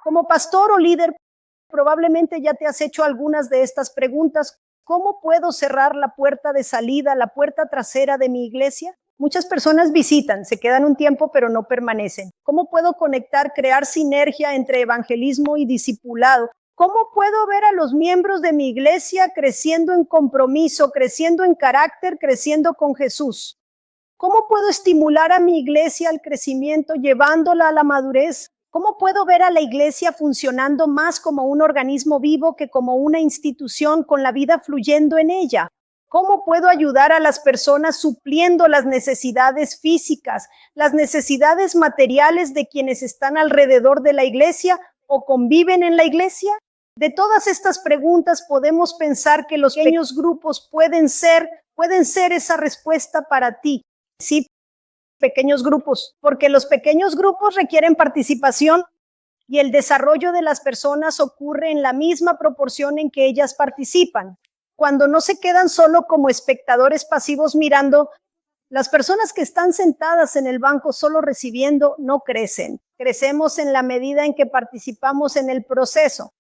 Como pastor o líder, probablemente ya te has hecho algunas de estas preguntas. ¿Cómo puedo cerrar la puerta de salida, la puerta trasera de mi iglesia? Muchas personas visitan, se quedan un tiempo, pero no permanecen. ¿Cómo puedo conectar, crear sinergia entre evangelismo y discipulado? ¿Cómo puedo ver a los miembros de mi iglesia creciendo en compromiso, creciendo en carácter, creciendo con Jesús? ¿Cómo puedo estimular a mi iglesia al crecimiento, llevándola a la madurez? ¿Cómo puedo ver a la iglesia funcionando más como un organismo vivo que como una institución con la vida fluyendo en ella? ¿Cómo puedo ayudar a las personas supliendo las necesidades físicas, las necesidades materiales de quienes están alrededor de la iglesia o conviven en la iglesia? De todas estas preguntas podemos pensar que los pequeños grupos pueden ser esa respuesta para ti. Sí, pequeños grupos, porque los pequeños grupos requieren participación y el desarrollo de las personas ocurre en la misma proporción en que ellas participan. Cuando no se quedan solo como espectadores pasivos mirando, las personas que están sentadas en el banco solo recibiendo no crecen. Crecemos en la medida en que participamos en el proceso.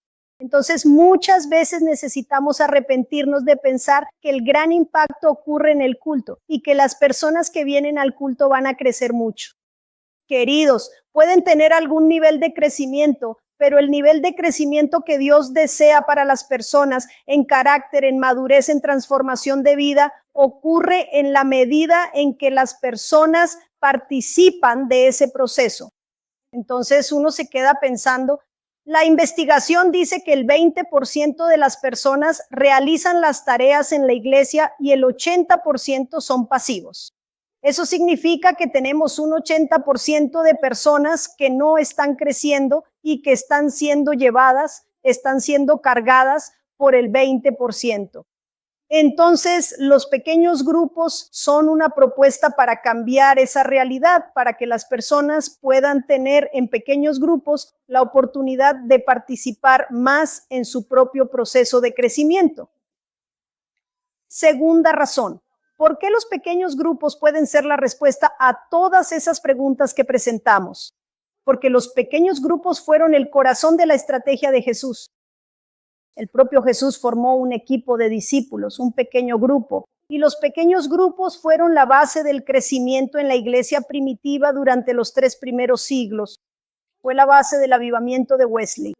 Entonces, muchas veces necesitamos arrepentirnos de pensar que el gran impacto ocurre en el culto y que las personas que vienen al culto van a crecer mucho. Queridos, pueden tener algún nivel de crecimiento, pero el nivel de crecimiento que Dios desea para las personas en carácter, en madurez, en transformación de vida, ocurre en la medida en que las personas participan de ese proceso. Entonces uno se queda pensando, la investigación dice que el 20% de las personas realizan las tareas en la iglesia y el 80% son pasivos. Eso significa que tenemos un 80% de personas que no están creciendo y que están siendo llevadas, están siendo cargadas por el 20%. Entonces, los pequeños grupos son una propuesta para cambiar esa realidad, para que las personas puedan tener en pequeños grupos la oportunidad de participar más en su propio proceso de crecimiento. Segunda razón, ¿por qué los pequeños grupos pueden ser la respuesta a todas esas preguntas que presentamos? Porque los pequeños grupos fueron el corazón de la estrategia de Jesús. El propio Jesús formó un equipo de discípulos, un pequeño grupo, y los pequeños grupos fueron la base del crecimiento en la iglesia primitiva durante los 3 primeros siglos. Fue la base del avivamiento de Wesley.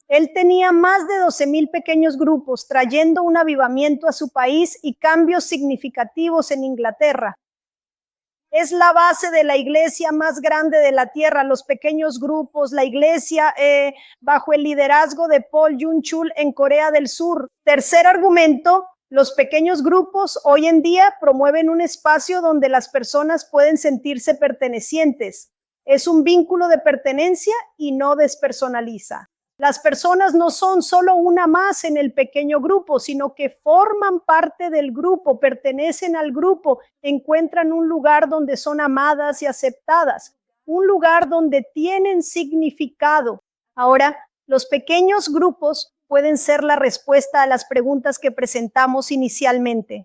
Él tenía más de 12,000 pequeños grupos, trayendo un avivamiento a su país y cambios significativos en Inglaterra. Es la base de la iglesia más grande de la tierra, los pequeños grupos, la iglesia bajo el liderazgo de Paul Jung-chul en Corea del Sur. Tercer argumento, los pequeños grupos hoy en día promueven un espacio donde las personas pueden sentirse pertenecientes. Es un vínculo de pertenencia y no despersonaliza. Las personas no son solo una más en el pequeño grupo, sino que forman parte del grupo, pertenecen al grupo, encuentran un lugar donde son amadas y aceptadas, un lugar donde tienen significado. Ahora, los pequeños grupos pueden ser la respuesta a las preguntas que presentamos inicialmente.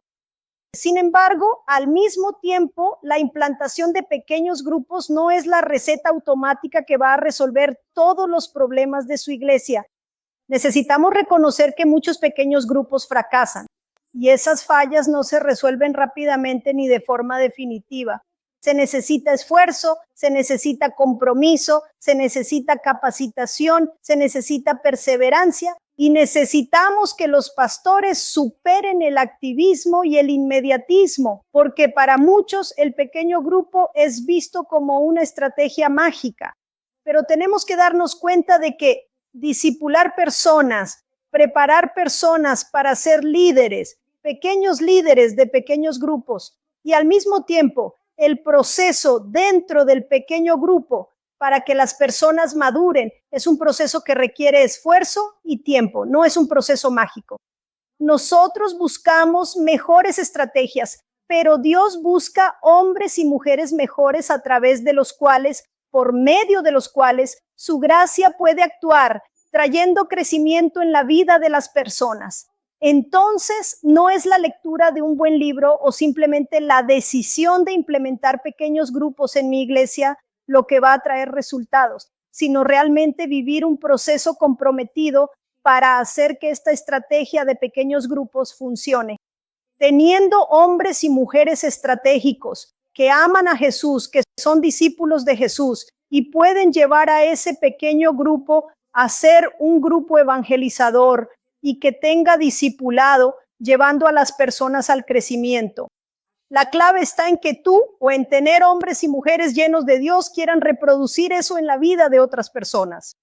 Sin embargo, al mismo tiempo, la implantación de pequeños grupos no es la receta automática que va a resolver todos los problemas de su iglesia. Necesitamos reconocer que muchos pequeños grupos fracasan y esas fallas no se resuelven rápidamente ni de forma definitiva. Se necesita esfuerzo, se necesita compromiso, se necesita capacitación, se necesita perseverancia y necesitamos que los pastores superen el activismo y el inmediatismo, porque para muchos el pequeño grupo es visto como una estrategia mágica. Pero tenemos que darnos cuenta de que discipular personas, preparar personas para ser líderes, pequeños líderes de pequeños grupos y al mismo tiempo el proceso dentro del pequeño grupo para que las personas maduren es un proceso que requiere esfuerzo y tiempo, no es un proceso mágico. Nosotros buscamos mejores estrategias, pero Dios busca hombres y mujeres mejores a través de los cuales, por medio de los cuales, su gracia puede actuar, trayendo crecimiento en la vida de las personas. Entonces, no es la lectura de un buen libro o simplemente la decisión de implementar pequeños grupos en mi iglesia lo que va a traer resultados. sino realmente vivir un proceso comprometido para hacer que esta estrategia de pequeños grupos funcione. Teniendo hombres y mujeres estratégicos que aman a Jesús, que son discípulos de Jesús y pueden llevar a ese pequeño grupo a ser un grupo evangelizador y que tenga discipulado, llevando a las personas al crecimiento. La clave está en que tú o en tener hombres y mujeres llenos de Dios quieran reproducir eso en la vida de otras personas.